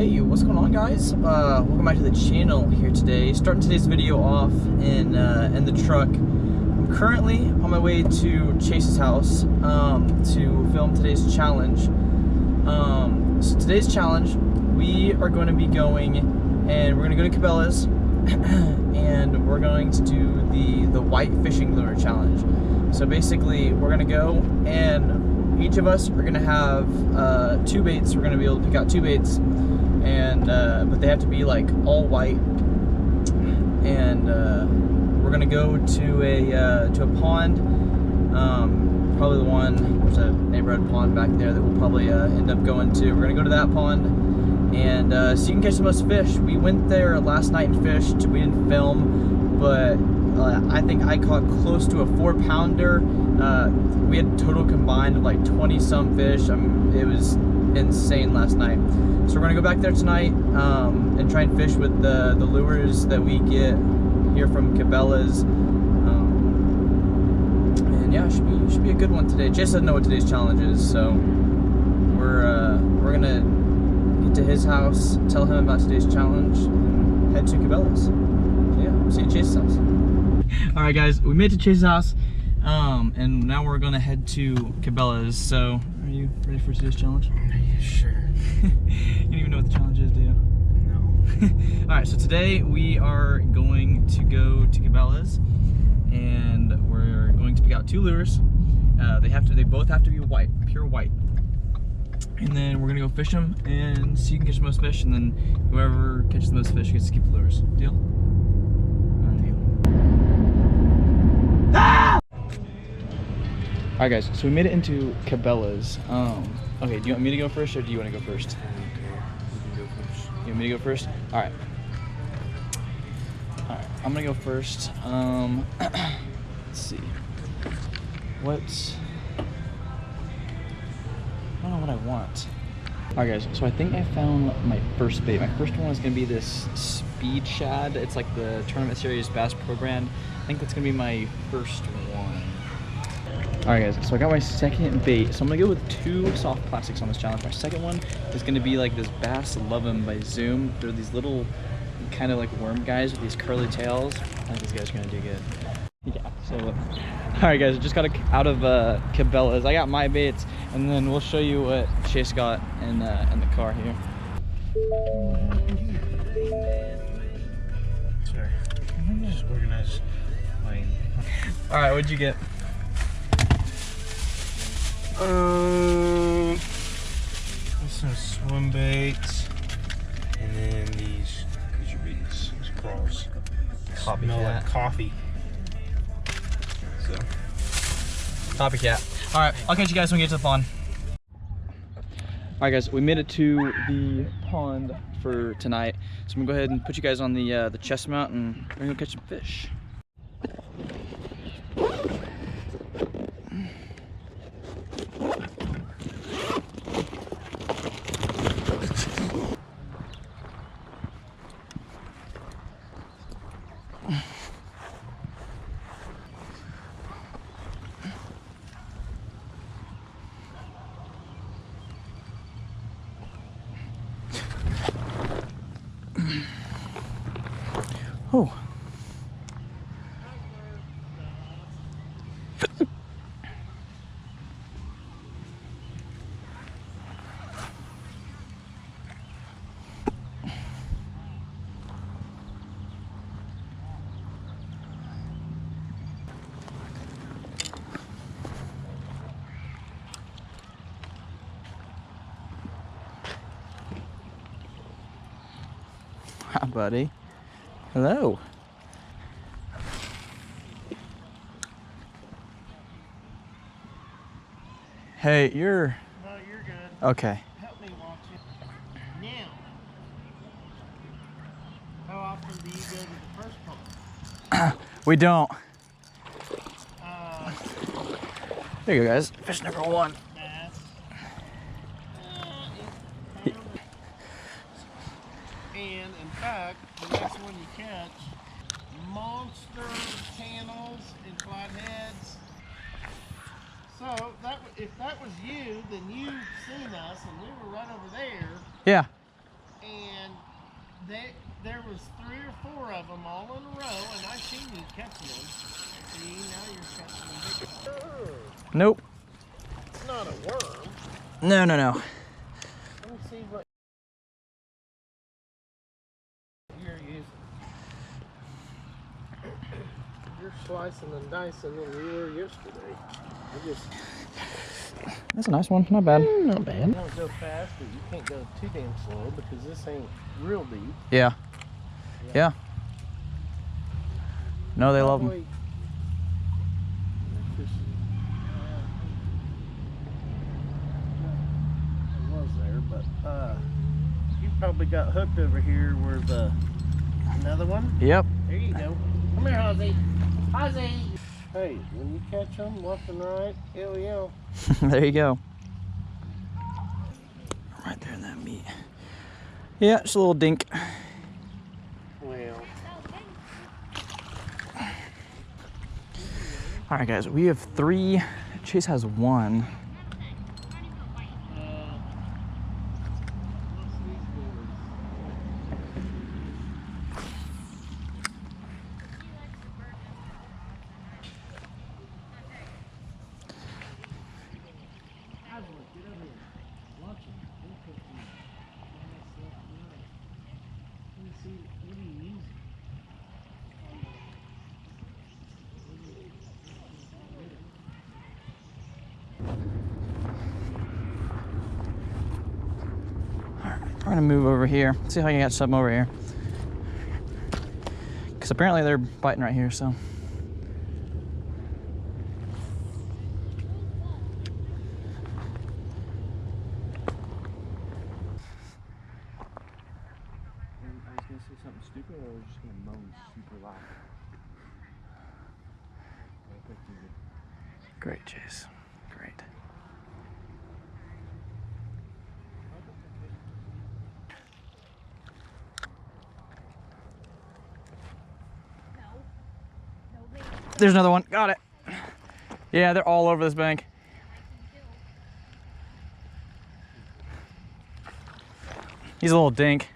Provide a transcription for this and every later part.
Hey, what's going on, guys? Welcome back to the channel here today. Starting today's video off in the truck. I'm currently on my way to Chase's house to film today's challenge. So today's challenge, we are going to be going and we're going to go to Cabela's and we're going to do the white fishing lure challenge. So basically, we're going to go and each of us are going to have 2 baits. We're going to be able to pick out 2 baits, and but they have to be like all white. And we're going to go to a pond, probably the one, there's a neighborhood pond back there that we'll probably end up going to. We're going to go to that pond and see if you can catch the most fish. We went there last night and fished. We didn't film, but I think I caught close to a 4-pounder. We had total combined of like 20 some fish. It was insane last night. So we're gonna go back there tonight and try and fish with the lures that we get here from Cabela's. And yeah, it should be a good one today. Chase doesn't know what today's challenge is, so we're gonna get to his house, tell him about today's challenge, and head to Cabela's. So yeah, we'll see you at Chase's house. All right, guys, we made it to Chase's house, and now we're gonna head to Cabela's. So, are you ready for today's challenge? Sure. You don't even know what the challenge is, do you? No. All right, so today we are going to go to Cabela's, and we're going to pick out 2 lures. They both have to be white, pure white. And then we're gonna go fish them and see who can catch the most fish, and then whoever catches the most fish gets to keep the lures. Deal? Alright guys, so we made it into Cabela's. Okay, do you want me to go first or do you want to go first? I don't care. You can go first. You want me to go first? Alright. Alright, I'm gonna go first. Let's see. I don't know what I want. Alright guys, so I think I found my first bait. My first one is gonna be this Speed Shad. It's like the Tournament Series Bass Pro brand. I think that's gonna be my first one. Alright guys, so I got my second bait. So I'm gonna go with 2 soft plastics on this challenge. My second one is gonna be like this Bass Love 'em by Zoom. They're these little kind of like worm guys with these curly tails. I think these guys are gonna do good. Yeah, so alright guys, I just got out of Cabela's. I got my baits, and then we'll show you what Chase got in the car here. Sorry. Let me just organize mine. Alright, what'd you get? Some swim baits, and then these coochie baits, these crawls. Smell like coffee. So. Copycat. Alright, I'll catch you guys when we get to the pond. Alright guys, we made it to the pond for tonight. So I'm gonna go ahead and put you guys on the chest mount and we're gonna go catch some fish. Oh. Hi, buddy. Hello. Hey, you're... No, you're good. Okay. Help me watch it. Now, how often do you go to the first pond? We don't. Uh, There you go, guys. Fish number 1. bass. And in fact, the next one you catch, monster channels and flatheads. So if that was you, then you've seen us, and we were right over there. Yeah. And was 3 or 4 of them all in a row, and I seen you catching them. See, now you're catching them big. Nope. It's not a worm. No. Let me see what you're using. You're slicing and dicing than you were yesterday. That's a nice one. Not bad. Not bad. You don't go fast, but you can't go too damn slow because this ain't real deep. Yeah. No, they love them. It was there, but you probably got hooked over here where another one. Yep. There you go. Come here, Ozzy. Ozzy. Hey, when you catch them left and right, hell yeah. There you go. Right there in that meat. Yeah, just a little dink. Well. All right, guys, we have 3. Chase has 1. We're gonna move over here. See if I can get something over here. Because apparently they're biting right here, so. I was gonna say something stupid, or we're just gonna moan super loud. Great, Chase. Great. There's another one. Got it. Yeah, they're all over this bank. He's a little dink.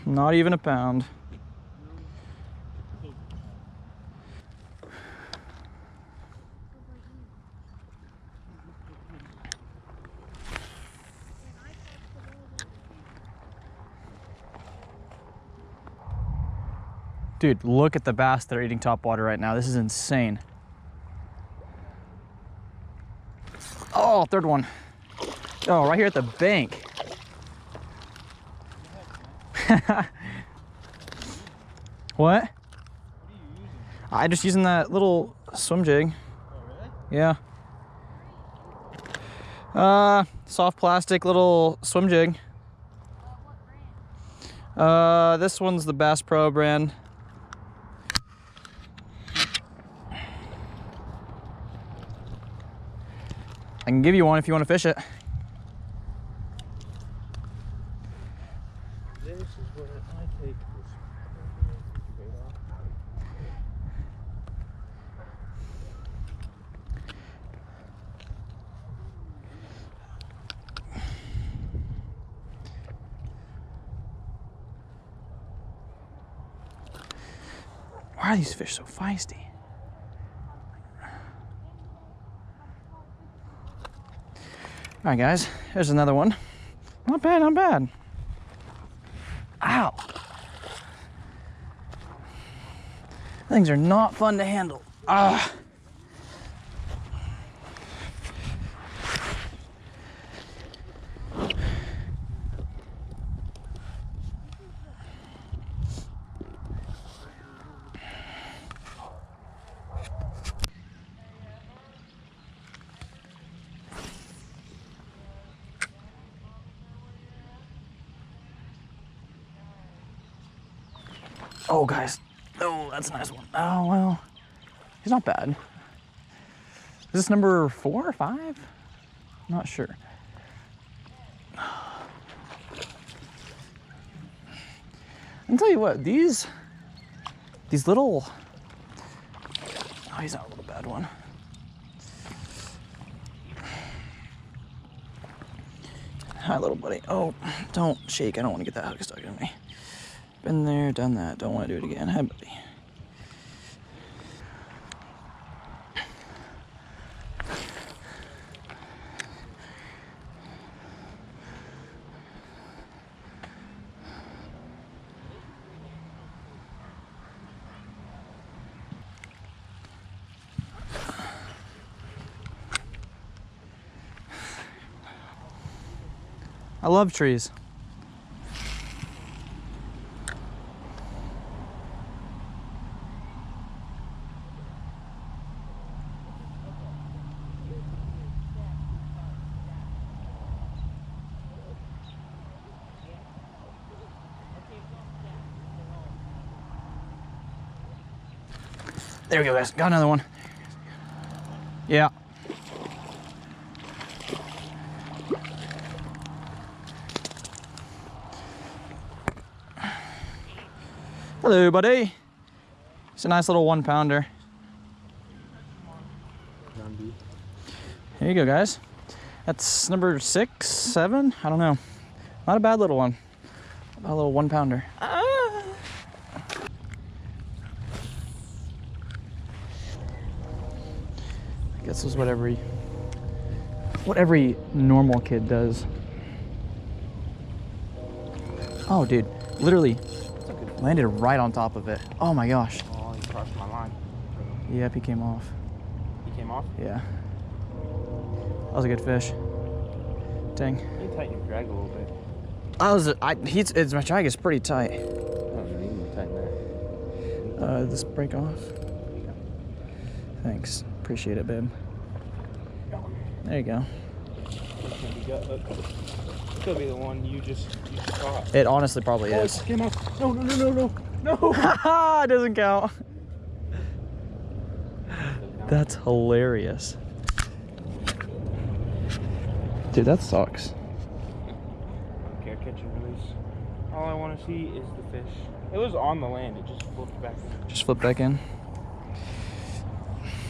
Not even a pound. Dude, look at the bass that are eating topwater right now. This is insane. Oh, third one. Oh, right here at the bank. What? I'm just using that little swim jig. Oh, really? Yeah. Soft plastic little swim jig. This one's the Bass Pro brand. I can give you one if you want to fish it. This is what I take this bait off. Why are these fish so feisty? All right, guys, there's another one. Not bad, not bad. Ow. Things are not fun to handle. Ah. Oh, guys. Oh, that's a nice one. Oh, well. He's not bad. Is this number 4 or 5? I'm not sure. I'll tell you what, these little... Oh, he's not a little bad one. Hi, little buddy. Oh, don't shake. I don't want to get that hook stuck in me. Been there, done that. Don't want to do it again. Hi, buddy. I love trees. There we go, guys. Got another one. Yeah. Hello, buddy. It's a nice little 1 pounder. Here you go, guys. That's number 6, 7, I don't know. Not a bad little one. A little 1 pounder. Ah. I guess this is what every normal kid does. Oh, dude, literally landed right on top of it. Oh my gosh. Oh, he crossed my line. Yep, he came off. He came off? Yeah. That was a good fish. Dang. You tighten your drag a little bit. My drag is pretty tight. Oh, no, you can tighten that. This break off? Thanks. Appreciate it, babe. There you go. Could be the one you just caught. It honestly probably Oh, it is. just came off. No, no, no, no, no. No! Haha, it doesn't count. That's hilarious. Dude, that sucks. I don't care, catch and release. All I want to see is the fish. It was on the land, it just flipped back. Just flip back in.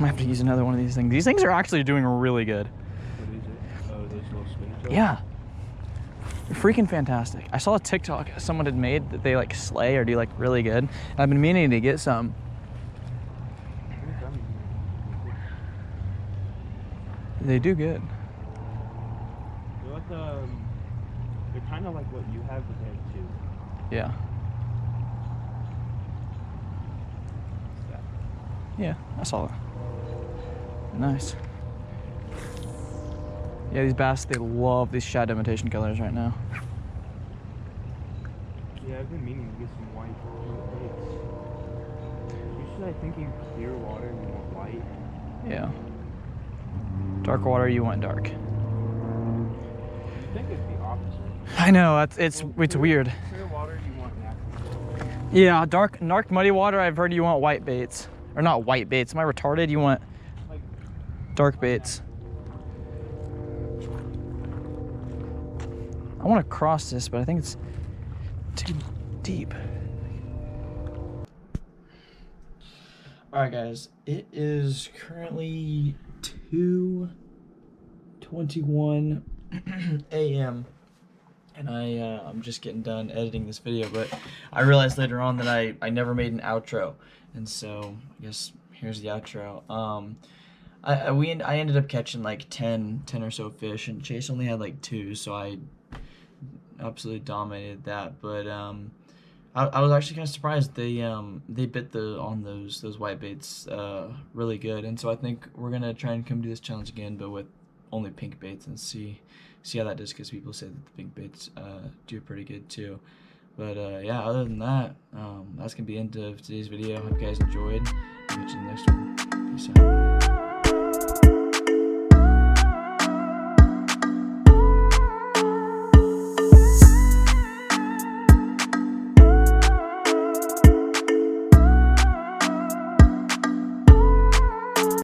Might have to use another one of these things. These things are actually doing really good. What is it? Oh, those little spin toes? Yeah. They're freaking fantastic. I saw a TikTok someone had made that they like slay or do like really good. And I've been meaning to get some. They do good. They're like they're kind of like what you have, but they have two. Yeah. Yeah, I saw that. Nice. Yeah, these bass, they love these shad imitation colors right now. Yeah, I've been meaning to get some white baits. Usually I think in clear water you want white. Yeah. Dark water, you want dark. I think it's the opposite. I know, it's weird. Clear water you want natural. Yeah, dark muddy water, I've heard you want white baits. Or not white baits, am I retarded? You want Like dark baits. I want to cross this, but I think it's too deep. Alright guys, it is currently 2:21 a.m. and I'm just getting done editing this video, but I realized later on that I never made an outro, and so I guess here's the outro. I ended up catching like 10 or so fish, and Chase only had like 2, so I absolutely dominated that. But I was actually kind of surprised they bit on those white baits really good, and so I think we're gonna try and come do this challenge again, but with only pink baits, and see how that does, because people say that the pink baits do pretty good too. But yeah, other than that, that's gonna be the end of today's video. Hope you guys enjoyed. I'll catch you in the next one. Peace out.